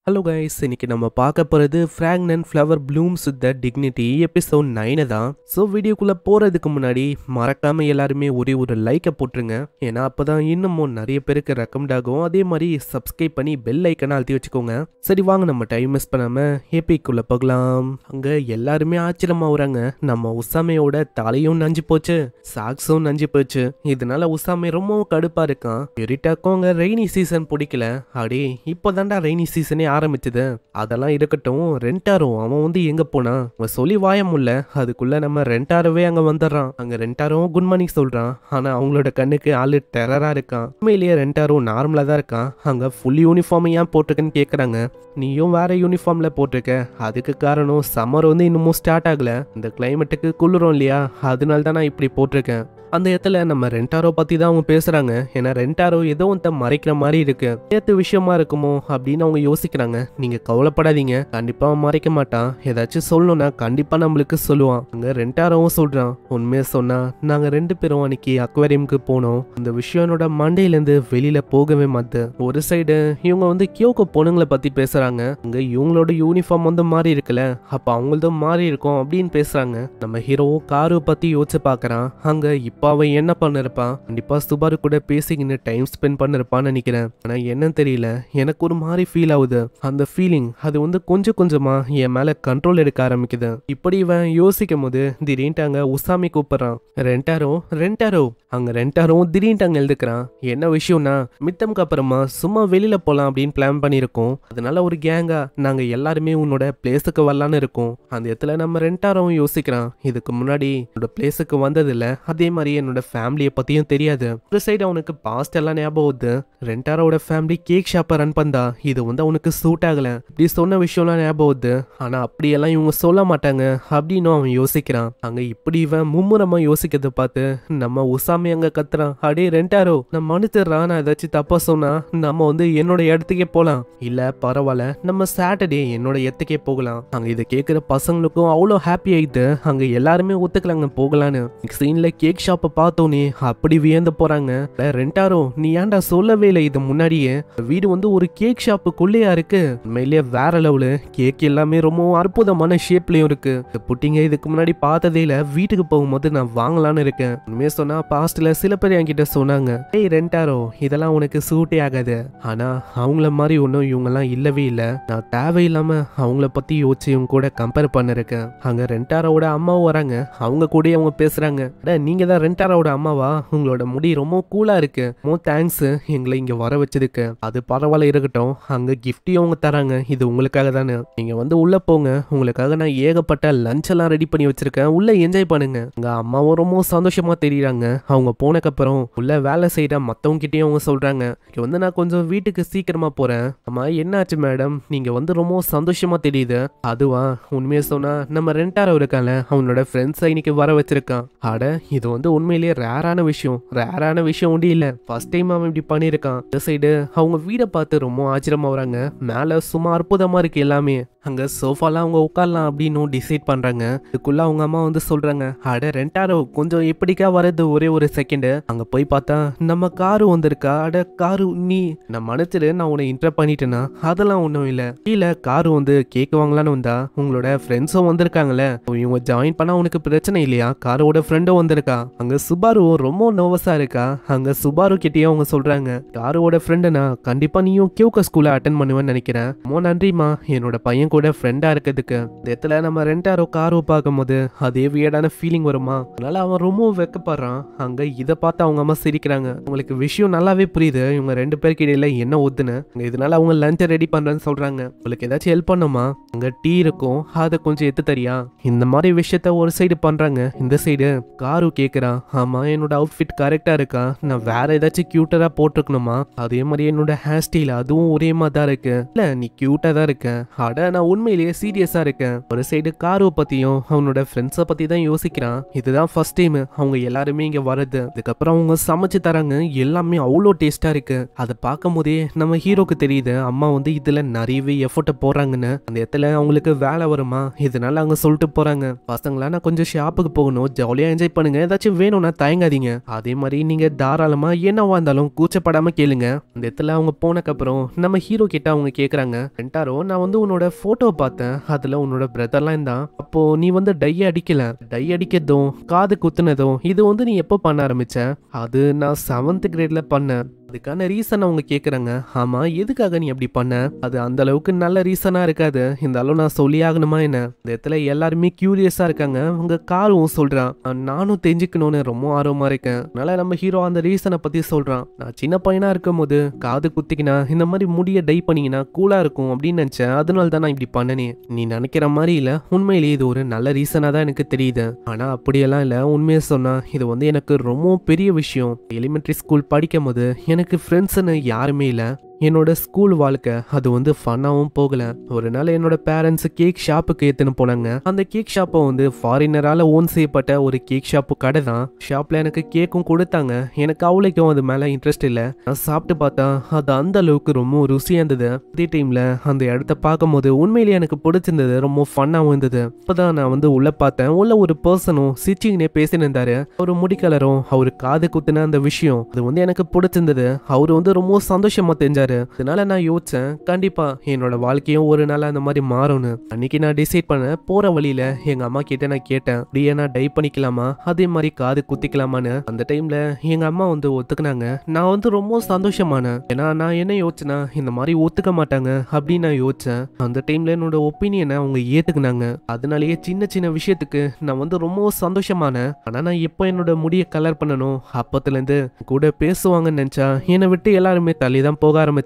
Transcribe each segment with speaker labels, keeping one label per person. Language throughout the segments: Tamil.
Speaker 1: ஹலோ கைஸ், இன்னைக்கு நம்ம பார்க்க போகிறது fragrant flower blooms with the dignity episode 9 தான். ஸோ வீடியோக்குள்ளே போகிறதுக்கு முன்னாடி மறக்காமல் எல்லாருமே ஒரே ஒரு லைக்கை போட்டுருங்க. ஏன்னா அப்போ தான் இன்னமும் நிறைய பேருக்கு ரெக்கமெண்ட் ஆகும். அதே மாதிரி சப்ஸ்கிரைப் பண்ணி பெல் ஐக்கனை அழுத்தி வச்சுக்கோங்க. சரி வாங்க, நம்ம டைம் மிஸ் பண்ணாமல் ஏபிக்குள்ளே போகலாம். அங்கே எல்லாருமே ஆச்சரியமாகறாங்க. நம்ம உசாமையோட தலையும் நஞ்சு போச்சு, சாக்ஸும் நஞ்சு போச்சு. இதனால உசாமே ரொம்பவும் கடுப்பாக இருக்கான். எரிட்டாக்கும் அங்கே ரெய்னி சீசன் பிடிக்கல. அடே இப்போ தாண்டா ரெய்னி சீசனே ஆரம்பிச்சது. அதெல்லாம் இருக்கட்டும், ரெண்டாரோ அவன் வந்து எங்க போனா? அவன் சொல்லி வாய முடியல, அதுக்குள்ள நம்ம ரெண்டாரோவே அங்க வந்துடுறான். அங்க ரெண்டாரோ குட் மார்னிங் சொல்றான். ஆனா அவங்களோட கண்ணுக்கு ஆளு டெரரா இருக்கான். உண்மையிலேயே ரெண்டாரோ நார்மலா தான் இருக்கான். அங்க ஃபுல் யூனிஃபார்ம் ஏன் போட்டிருக்கன்னு கேக்குறாங்க. நீயும் வேற யூனிஃபார்ம்ல போட்டிருக்க, அதுக்கு காரணம் சம்மர் வந்து இன்னமும் ஸ்டார்ட் ஆகல, இந்த கிளைமேட்டுக்கு குளிரும் இல்லையா, அதனால தான் நான் இப்படி போட்டிருக்கேன். அந்த இடத்துல நம்ம ரெண்டாரோ பத்தி தான் அவங்க பேசுறாங்க. ஏன்னா ரெண்டாரோ ஏதோ ஒன்றை மறைக்கிற மாதிரி இருக்கு, ஏத்து விஷயமா இருக்குமோ அப்படின்னு அவங்க யோசிக்கிறாங்க. நீங்க கவலைப்படாதீங்க, கண்டிப்பா அவன் மறைக்க மாட்டான். ஏதாச்சும் சொல்லணும்னா கண்டிப்பா நம்மளுக்கு சொல்லுவான். அங்க ரெண்டாரோவும் சொல்றான், உண்மையை சொன்னா நாங்க 2 பேரும் அன்னைக்கு அக்வேரியம்க்கு போனோம். இந்த விஷயம் என்னோட மண்டையில இருந்து வெளியில போகவே மாட்டேன். ஒரு சைடு இவங்க வந்து கியோக்கோ பொண்ணுங்களை பத்தி பேசுறாங்க. அங்க இவங்களோட யூனிஃபார்ம் வந்து மாறி இருக்குல்ல, அப்ப அவங்களதும் மாறி இருக்கும் அப்படின்னு பேசுறாங்க. நம்ம ஹீரோ காரு பத்தி யோசிச்சு பாக்குறான். அங்க அவன் என்ன பண்ணிருப்பான், கண்டிப்பா சுபாரு கூட பேசிக்கின்னு டைம் ஸ்பெண்ட் பண்ணிருப்பான்னு நினைக்கிறேன். ஆனா என்னன்னு தெரியல, எனக்கு ஒரு மாதிரி ஃபீல் ஆகுது. அந்த ஃபீலிங் அது வந்து கொஞ்சம் கொஞ்சமா என் மேல கண்ட்ரோல் எடுக்க ஆரம்பிக்குது. இப்படி இவன் யோசிக்கும் போது திடீர்னு அங்க உசாமி கூப்பிடுறான். ரெண்டாரோ ரெண்டாரோ அங்க ரெண்டாரோ திடீர்னு அங்க எழுதுக்கிறான். என்ன விஷயம்னா, மித்தம்க்கு அப்புறமா சும்மா வெளியில போலாம் அப்படின்னு பிளான் பண்ணிருக்கோம். அதனால ஒரு கேங்கா நாங்க எல்லாருமே உன்னோட பிளேஸுக்கு வரலான்னு இருக்கோம். அந்த இடத்துல நம்ம ரெண்டாரோவும் யோசிக்கிறான், இதுக்கு முன்னாடி என்னோட பிளேஸுக்கு வந்தது இல்ல, அதே மாதிரி என்னோட ஃபேமிலியை பத்தியும் தெரியாது. ஒரு சைடு அவனுக்கு பாஸ்ட் எல்லாம் ஞாபகம் வருது. ரெண்டாரோட ஃபேமிலி கேக் ஷாப்பை ரன் பண்ணா, இது வந்து அவனுக்கு சூட் ஆகல, இப்படி சொன்ன விஷயம்லாம் ஞாபகம் வருது. ஆனா அப்படியெல்லாம் இவங்க சொல்ல மாட்டாங்க அப்படின்னு அவன் யோசிக்கிறான். அங்க இப்படி இவன் மும்முரமா யோசிக்கிறத பார்த்து நம்ம உசாமி அங்க கத்துறான், அடே ரெண்டாரோ நான் மன்னிச்சிடுறான், நான் ஏதாச்சும் தப்பா சொன்னா நம்ம வந்து என்னோட இடத்துக்கே போலாம், இல்ல பரவாயில்ல நம்ம சாட்டர்டே என்னோட இடத்துக்கே போகலாம். அங்க இதை கேட்கிற பசங்களுக்கும் அவ்வளோ ஹாப்பி ஆயிடுது. அங்க எல்லாருமே ஒத்துக்கலாங்க போகலான்னு. சீன்ல கேக் ஷாப்பை பார்த்தோன்னே அப்படி வியந்து போறாங்க. ரெண்டாரோ நீ ஏன்டா சொல்லவே இல்லை இது முன்னாடியே, வீடு வந்து ஒரு கேக் ஷாப்புக்குள்ளேயா இருக்கு, உண்மையிலேயே வேற லெவலு, கேக் எல்லாமே ரொம்ப அற்புதமான ஷேப்லயும் இருக்கு, புட்டிங்க இதுக்கு முன்னாடி பார்த்ததே இல்ல, வீட்டுக்கு போகும்போது நான் வாங்கலான்னு இருக்கேன். உண்மையை சொன்னா பாஸ்ட்ல சில பேர் என்கிட்ட சொன்னாங்க, ஏய் ரெண்டாரோ இதெல்லாம் உனக்கு சூட்டே ஆகாது, ஆனா அவங்கள மாதிரி ஒன்றும் இவங்கெல்லாம் இல்லவே இல்லை, நான் தேவையில்லாம அவங்கள பத்தி யோசிச்சு இவங்க கூட கம்பேர் பண்ணிருக்கேன். அங்க ரெண்டாரோட அம்மாவும் வராங்க. அவங்க கூட அவங்க பேசுறாங்க, நீங்க தான் ரெண்டாரோட அம்மாவா, உங்களோட முடி ரொம்ப கூலா இருக்கு, தேங்க்ஸ் எங்களை இங்க வர வச்சதுக்கு, அது பரவாயில்ல இருக்கட்டும். அங்க கிஃப்டையும் அவங்க தராங்க, இது உங்களுக்காக தானே, நீங்க வந்து உள்ள போங்க, உங்களுக்காக நான் ஏகப்பட்ட லஞ்ச் எல்லாம் ரெடி பண்ணி வச்சிருக்கேன், உள்ள என்ஜாய் பண்ணுங்க. அங்க அம்மாவும் ரொம்ப சந்தோஷமா தெரியுறாங்க. அவங்க போனக்கப்புறம் உள்ள வேலை செய்யற மத்தவங்க கிட்டயும் அவங்க சொல்றாங்க, இங்க வந்து நான் கொஞ்சம் வீட்டுக்கு சீக்கிரமா போறேன். அம்மா என்னாச்சு மேடம், நீங்க வந்து ரொம்ப சந்தோஷமா தெரியுது. அதுவா, உண்மையை சொன்னா நம்ம ரெண்டாரோ இருக்கால, அவனோட ஃப்ரெண்ட்ஸை இன்னைக்கு வர வச்சிருக்கான். அட இது வந்து உண்மையிலேயே ரேரான விஷயம் ஒண்டி இல்ல, ஃபர்ஸ்ட் டைம் அவன் இப்படி பண்ணிருக்கான். இந்த சைடு அவங்க வீடை பார்த்து ரொம்ப ஆச்சரியமா வராங்க. மேல சும்மா அற்புதமா இருக்கு எல்லாமே. அங்க சோஃபாலாம் அவங்க உட்காரலாம் அப்படின்னு டிசைட் பண்றாங்க. இதுக்குள்ள அவங்க அம்மா வந்து சொல்றாங்க, அட ரெண்டாரோ கொஞ்சம் எப்படிக்கா வரது, ஒரே ஒரு செகண்ட். அங்க போய் பார்த்தா நம்ம காரு வந்திருக்கா. அட காரு நீ நான் மனசுல நான் உன்னை இன்டர் பண்ணிட்டேனா, அதெல்லாம் ஒண்ணும் இல்ல, கீழே காரு வந்து கேக் வாங்கலான்னு வந்தா, உங்களோட ஃப்ரெண்ட்ஸும் வந்திருக்காங்களே, இவங்க ஜாயின் பண்ணா உனக்கு பிரச்சனை இல்லையா, காரோட ஃப்ரெண்டும் வந்திருக்கா. அங்க சுபாரு ரொம்ப நர்வஸா இருக்கா. அங்க சுபாரு கிட்டயே அவங்க சொல்றாங்க, காரோட ஃப்ரெண்டுனா கண்டிப்பா நீயும் கியோக்கோ ஸ்கூல்ல அட்டென்ட் பண்ணுவேன்னு நினைக்கிறேன், ரொம்ப நன்றிமா என்னோட பையன் கூட ஃப்ரெண்டா இருக்கிறதுக்கு. இந்த இடத்துல நம்ம ரெண்டாரோ காரோ பார்க்கும் போது அதே வியர்டான ஃபீலிங் வருமா, அதனால அவன் ரொம்ப வெக்கப்படுறான். அங்க இதை பார்த்து அவங்க அம்மா சிரிக்கிறாங்க. உங்களுக்கு விஷயம் நல்லாவே புரியுது, இவங்க 2 பேருக்கு இடையில என்ன ஒத்துன்னு. இதனால அவங்க லஞ்சை ரெடி பண்றேன்னு சொல்றாங்க. உங்களுக்கு ஏதாச்சும் ஹெல்ப் பண்ணுமா, அங்க டீ இருக்கும், அதை கொஞ்சம் எடுத்து தரியா. இந்த மாதிரி விஷயத்த ஒரு சைடு பண்றாங்க. இந்த சைடு காரு கேக்குறான், ஆமா என்னோட அவுட்ஃபிட் கரெக்டா இருக்கா, நான் வேற ஏதாச்சும் கியூட்டரா போட்டிருக்கணுமா, அதே மாதிரி என்னோட ஹேர் ஸ்டைல் அதுவும் ஒரே மாதிரி தான் இருக்கு, இல்ல நீ கியூட்டா தான் இருக்க, அட நான் நான் உண்மையிலேயே சீரியஸா இருக்கேன். ஒரு சைடு காரோ பத்தியும் அவனோட ஃப்ரெண்ட்ஸை பத்தி தான் யோசிக்கிறான். இதுதான் ஃபர்ஸ்ட் டைம் அவங்க எல்லாருமே இங்க வரது. அதுக்கப்புறம் அவங்க சமைச்சு தராங்க, எல்லாமே அவ்வளோ டேஸ்டா இருக்கு. அதை பார்க்கும் போதே நம்ம ஹீரோக்கு தெரியுது அம்மா வந்து இதுல நிறையவே எஃபர்ட் போறாங்கன்னு. அந்த இடத்துல அவங்களுக்கு வேலை வருமா, இதனால அவங்க சொல்லிட்டு போறாங்க, பசங்களா நான் கொஞ்சம் ஷாப்புக்கு போகணும், ஜாலியா என்ஜாய் பண்ணுங்க, ஏதாச்சும் வேணும்னா தயங்காதீங்க. அதே மாதிரி நீங்க தாராளமா என்னவா இருந்தாலும் கூச்சப்படாம கேளுங்க. அந்த இடத்துல அவங்க போனக்கப்புறம் நம்ம ஹீரோ கிட்ட அவங்க கேக்குறாங்க, ரெண்டாரோ நான் வந்து உன்னோட போட்டோ பார்த்தேன், அதுல உன்னோட பிரதர்லாம் இருந்தான். அப்போ நீ வந்து டை அடிக்கல, டை அடிக்கிறதும் காது குத்துனதும் இது வந்து நீ எப்போ பண்ண ஆரம்பிச்ச? அது நான் 7th கிரேட்ல பண்ணேன். அதுக்கான ரீசன் அவங்க கேக்குறாங்க. ஆமா, எதுக்காக நீ அப்படி பண்ண? அது அந்த அளவுக்கு நல்ல ரீசனா இருக்காது, இருந்தாலும் நான் சொல்லி ஆகணுமா என்ன? இந்த இடத்துல எல்லாருமே கியூரியஸா இருக்காங்க. உங்க காரும் சொல்றான், நானும் தெரிஞ்சுக்கணும்னு ரொம்ப ஆர்வமா இருக்கேன். அதனால நம்ம ஹீரோ அந்த ரீசனை பத்தி சொல்றான். நான் சின்ன பையனா இருக்கும் போது காது குத்திக்கினா இந்த மாதிரி முடிய டை பண்ணீங்கன்னா கூலா இருக்கும் அப்படின்னு நினைச்சேன், அதனால தான் நான் இப்படி பண்ணனே. நீ நினைக்கிற மாதிரி இல்ல, உண்மையிலேயே இது ஒரு நல்ல ரீசனா தான் எனக்கு தெரியுது. ஆனா அப்படியெல்லாம் இல்ல, உண்மையை சொன்னா இது வந்து எனக்கு ரொம்ப பெரிய விஷயம். எலிமெண்டரி ஸ்கூல் படிக்கும் போது எனக்கு ஃப்ரெண்ட்ஸ்னு யாருமே இல்லை. என்னோட ஸ்கூல் வாழ்க்கை அது வந்து ஃபன்னாகவும் போகல. ஒரு நாள் என்னோட பேரண்ட்ஸ் கேக் ஷாப்புக்கு ஏத்துன்னு போனாங்க. அந்த கேக் ஷாப்பை வந்து ஃபாரினரால ஓன் செய்யப்பட்ட ஒரு கேக் ஷாப்பு கடை தான். ஷாப்ல எனக்கு கேக்கும் கொடுத்தாங்க. எனக்கு அவ்வளோக்கும் அது மேல இன்ட்ரெஸ்ட் இல்லை. நான் சாப்பிட்டு பார்த்தா அது அந்த அளவுக்கு ரொம்ப ருசியா இருந்தது. அதே டைம்ல அந்த இடத்த பார்க்கும் போது உண்மையிலேயே எனக்கு பிடிச்சிருந்தது, ரொம்ப ஃபன்னாகவும் இருந்தது. அப்பதான் நான் வந்து உள்ள பார்த்தேன், உள்ள ஒரு பர்சனும் சிரிச்சுக்கினே பேசின்னு இருந்தாரு. ஒரு முடிக்கலரும் அவரு காது குத்துன அந்த விஷயம் அது வந்து எனக்கு பிடிச்சிருந்தது. அவரு வந்து ரொம்ப சந்தோஷமா தெரிஞ்சாரு. அதனால நான் யோசிச்சேன், கண்டிப்பா என்னோட வாழ்க்கையும் ஒரு நாள் அந்த மாதிரி மாறும்னு. அன்னைக்கு நான் டிசைட் பண்ணேன். போற வழியில எங்க அம்மா கிட்ட நான் கேட்டேன், அப்படியே நான் டை பண்ணிக்கலாமா, அதே மாதிரி காது குத்திக்கலாமான்னு. அந்த டைம்ல எங்க அம்மா வந்து ஒத்துக்குனாங்க. நான் வந்து ரொம்ப சந்தோஷமானேன். ஏன்னா நான் என்ன யோசிச்சேன்னா இந்த மாதிரி ஒத்துக்க மாட்டாங்க அப்படின்னு நான் யோசிச்சேன். அந்த டைம்ல என்னோட ஒப்பீனியனை அவங்க ஏத்துக்குனாங்க. அதனாலேயே சின்ன சின்ன விஷயத்துக்கு நான் வந்து ரொம்ப சந்தோஷமானேன். ஆனா நான் எப்போ என்னோட முடியை கலர் பண்ணணும் அப்பத்துல இருந்து கூட பேசுவாங்கன்னு நினைச்சா என்னை விட்டு எல்லாருமே தள்ளி தான் போக ஆரம்பிச்சாங்க.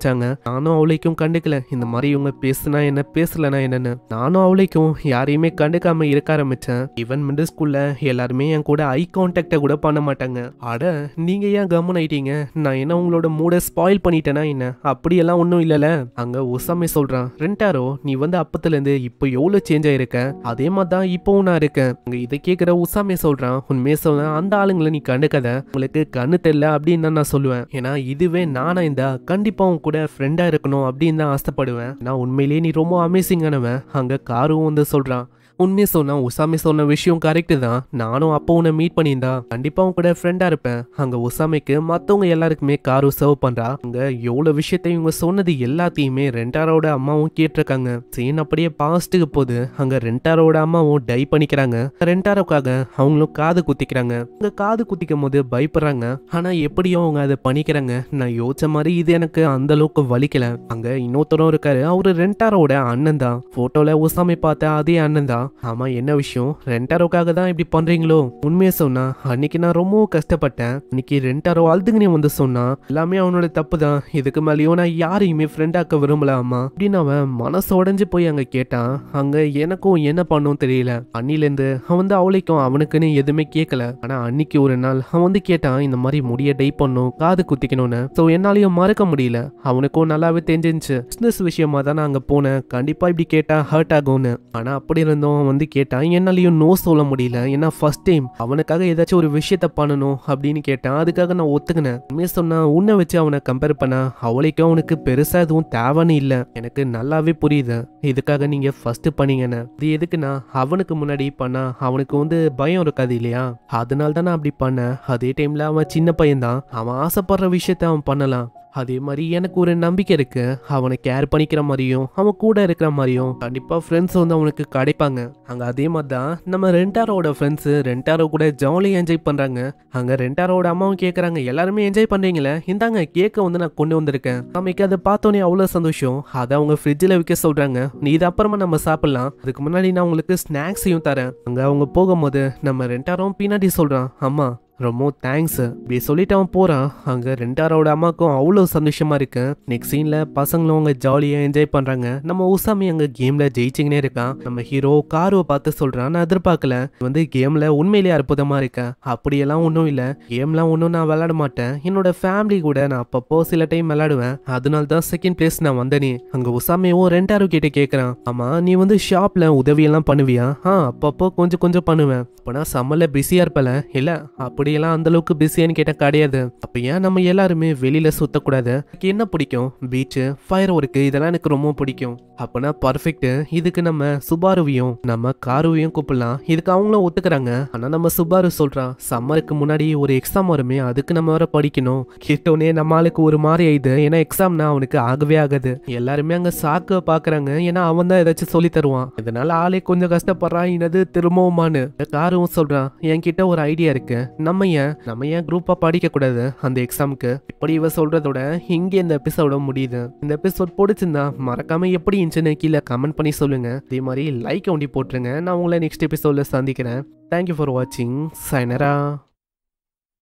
Speaker 1: நானும் அவளைக்கும் கண்டுக்கல. இந்த மாதிரி இவங்க பேசுனா என்ன, பேசலனா என்னன்னு நானும் அவளைக்கும் யாரையுமே கண்டுக்காம இருக்க ஆரம்பிச்சேன். ஈவன் மிடில் ஸ்கூல்ல எல்லாருமே என் கூட ஐ கான்டாக்ட கூட பண்ண மாட்டாங்க. அட நீங்க ஏன் கம்மன் ஆயிட்டீங்க? நான் என்ன உங்களோட மூட ஸ்பாயில் பண்ணிட்டேனா என்ன? அப்படியெல்லாம் ஒன்றும் இல்லல. அங்க உசாமே சொல்றான், ரெண்டாரோ நீ வந்து அப்பத்துல இருந்து இப்போ எவ்வளவு சேஞ்ச் ஆயிருக்க, அதே மாதிரி தான் இப்பவும் நான் இருக்கேன். அங்க இதை கேட்கிற உசாமே சொல்றான், உண்மையை சொல்ல அந்த ஆளுங்களை நீ கண்டுக்காத, உங்களுக்கு கண்ணு தெரியல அப்படின்னு தான் நான் சொல்லுவேன். ஏன்னா இதுவே நானா இருந்தா கண்டிப்பா கூட ஃப்ரெண்டா இருக்கணும் அப்படின்னு தான் ஆசைப்படுவேன். நான் உண்மையிலேயே நீ ரொம்ப அமேசிங்கானவன். அங்க காரும் வந்து சொல்றான், உண்மையை சொன்னா உசாமி சொன்ன விஷயம் கரெக்ட் தான். நானும் அப்போ உன்னை மீட் பண்ணியிருந்தா கண்டிப்பா உன் கூட ஃப்ரெண்டா இருப்பேன். அங்க உசாமிக்கு மத்தவங்க எல்லாருக்குமே காரு சர்வ் பண்றா. அங்க எவ்வளவு விஷயத்தையும் இவங்க சொன்னது எல்லாத்தையுமே ரெண்டாரோட அம்மாவும் கேட்டிருக்காங்க. சீன் அப்படியே பாஸ்ட்டுக்கு போது அங்க ரெண்டாரோட அம்மாவும் டை பண்ணிக்கிறாங்க. ரெண்டாரோக்காக அவங்களும் காது குத்திக்கிறாங்க. அங்க காது குத்திக்கும் போது பயப்படுறாங்க. ஆனா எப்படியோ அவங்க அதை பண்ணிக்கிறாங்க. நான் யோசிச்ச மாதிரி இது எனக்கு அந்த அளவுக்கு வலிக்கல. அங்க இன்னொருத்தரும் இருக்காரு, அவரு ரெண்டாரோட அண்ணன் தான். போட்டோல உசாமி பார்த்த அதே அண்ணன் தான். ஆமா, என்ன விஷயம்? ரெண்டாரோக்காக தான் இப்படி பண்றீங்களோ? உண்மையை சொன்னா அன்னைக்கு நான் ரொம்ப கஷ்டப்பட்டேன். இன்னைக்கு ரெண்டாரோ அழுதுங்கனே வந்து சொன்னா எல்லாமே அவனோட தப்பு தான். இதுக்கு மேலேயும் நான் யாரையுமே ஃப்ரெண்டாக்க விரும்பலாமா அப்படின்னு அவன் மனசு உடைஞ்சு போய் அங்க கேட்டான். அங்க எனக்கும் என்ன பண்ணும் தெரியல. அன்னிலேருந்து அவன் வந்து அவளைக்கும் அவனுக்குன்னு எதுவுமே கேட்கல. ஆனா அன்னைக்கு ஒரு நாள் அவன் வந்து கேட்டான், இந்த மாதிரி முடிய டை பண்ணும், காது குத்திக்கணும்னு. சோ என்னாலையும் மறக்க முடியல. அவனுக்கும் நல்லாவே தெரிஞ்சிருந்துச்சு, பிசினஸ் விஷயமா தான் நான் அங்க போனேன், கண்டிப்பா இப்படி கேட்டா ஹர்ட் ஆகும்னு. ஆனா அப்படி இருந்தும் அவன் வந்து கேட்டான், என்னாலையும் நோ சொல்ல முடியல. ஏன்னா ஃபர்ஸ்ட் டைம் அவனுக்காக ஏதாச்சும் ஒரு விஷயத்த பண்ணணும் அப்படின்னு கேட்டான். அதுக்காக நான் ஒத்துக்கினேன். உண்மையை சொன்னா உன்னை வச்சு அவனை கம்பேர் பண்ணா அவளைக்கும் அவனுக்கு பெருசா எதுவும் தேவைன்னு இல்லை. எனக்கு நல்லாவே புரியுது இதுக்காக நீங்க ஃபர்ஸ்ட் பண்ணீங்கன்னு. இது எதுக்குன்னா அவனுக்கு முன்னாடி பண்ணா அவனுக்கு வந்து பயம் இருக்காது இல்லையா, அதனால தான் நான் அப்படி பண்ணேன். அதே டைம்ல அவன் சின்ன பையன் தான், அவன் ஆசைப்படுற விஷயத்த அவன் பண்ணலாம். அதே மாதிரி எனக்கு ஒரு நம்பிக்கை இருக்கு, அவனை கேர் பண்ணிக்கிற மாதிரியும் அவன் கூட இருக்கிற மாதிரியும் கண்டிப்பா ஃப்ரெண்ட்ஸ் வந்து அவனுக்கு கிடைப்பாங்க. அங்க அதே மாதிரி தான் நம்ம ரெண்டாரோட ஃப்ரெண்ட்ஸ் ரெண்டாரோ கூட ஜாலியாக என்ஜாய் பண்றாங்க. அங்க ரெண்டாரோட அம்மாவும் கேட்கறாங்க, எல்லாருமே என்ஜாய் பண்றீங்களே, இந்தாங்க கேக்க வந்து நான் கொண்டு வந்திருக்கேன். நமக்கு அதை பார்த்தோன்னே அவ்வளவு சந்தோஷம். அதை அவங்க ஃப்ரிட்ஜில் வைக்க சொல்றாங்க, நீ இது அப்புறமா நம்ம சாப்பிடலாம், அதுக்கு முன்னாடி நான் உங்களுக்கு ஸ்நாக்ஸையும் தரேன். அங்க அவங்க போகும்போது நம்ம ரெண்டாரும் பின்னாடி சொல்றான், அம்மா ரொம்ப தேங்க்ஸ் இப்படி சொல்லிட்டு அவன் போறான். அங்க ரெண்டாரோட அம்மாக்கும் அவ்வளவு சந்தோஷமா இருக்கு. நெக்ஸ்ட் சீன்ல பசங்களும் அவங்க ஜாலியா என்ஜாய் பண்றாங்க. நம்ம உசாமி அங்க கேம்ல ஜெயிச்சுக்கினே இருக்கான். நம்ம ஹீரோ காருவை பார்த்து சொல்றான், நான் எதிர்பார்க்கல கேம்ல உண்மையிலேயே அற்புதமா இருக்கேன். அப்படியெல்லாம் ஒன்றும் இல்ல, கேம்லாம் ஒன்றும் நான் விளையாட மாட்டேன். என்னோட ஃபேமிலி கூட நான் அப்பப்போ சில டைம் விளையாடுவேன். அதனால தான் செகண்ட் பிளேஸ் நான் வந்தனே. அங்க உசாமியும் ரெண்டாரும் கிட்ட கேட்கறான், ஆமா நீ ஷாப்ல உதவியெல்லாம் பண்ணுவியா? அப்பப்போ கொஞ்சம் கொஞ்சம் பண்ணுவேன். அப்பனா சம்மர்ல பிஸியா இருப்பல? இல்ல அப்படியெல்லாம் அந்த அளவுக்கு பிஸியான்னு கேட்ட கிடையாது. அப்ப ஏன் நம்ம எல்லாருமே வெளியில சுத்தக்கூடாது? எனக்கு என்ன பிடிக்கும்? பீச், ஃபயர் ஒர்க், இதெல்லாம் எனக்கு ரொம்ப பிடிக்கும். அப்பனா பர்ஃபெக்ட். இதுக்கு நம்ம சுபாருவையும் நம்ம காருவையும் கூப்பிடலாம். இதுக்கு அவங்களும் ஒத்துக்கிறாங்க. ஆனா நம்ம சுபாரு சொல்றான், சம்மருக்கு முன்னாடி ஒரு எக்ஸாம் வருமே, அதுக்கு நம்ம வர படிக்கணும். கேட்டோன்னே நம்ம ஆளுக்கு ஒரு மாதிரி ஆயிடுது. ஏன்னா எக்ஸாம்னா அவனுக்கு ஆகவே ஆகாது. எல்லாருமே அங்க சாக்க பாக்குறாங்க. ஏன்னா அவன் தான் ஏதாச்சும் சொல்லி தருவான். இதனால ஆளே கொஞ்சம் கஷ்டப்படுறான். என்னது திரும்பவுமானு காரும் சொல்றான், என்கிட்ட ஒரு ஐடியா இருக்கு. நம்ம ஏன் குரூப்பா படிக்க கூடாது அந்த எக்ஸாமுக்கு? இப்படி இவ சொல்றதோட இங்க இந்த எபிசோட முடியுது. இந்த எபிசோட் பிடிச்சிருந்தா மறக்காம எப்படி இருந்துச்சுன்னு கீழே கமெண்ட் பண்ணி சொல்லுங்க. அதே மாதிரி லைக் ஒண்டி போட்டுருங்க. நான் உங்களை நெக்ஸ்ட் எபிசோட்ல சந்திக்கிறேன். தேங்க்யூ ஃபார் வாட்சிங். சைனரா.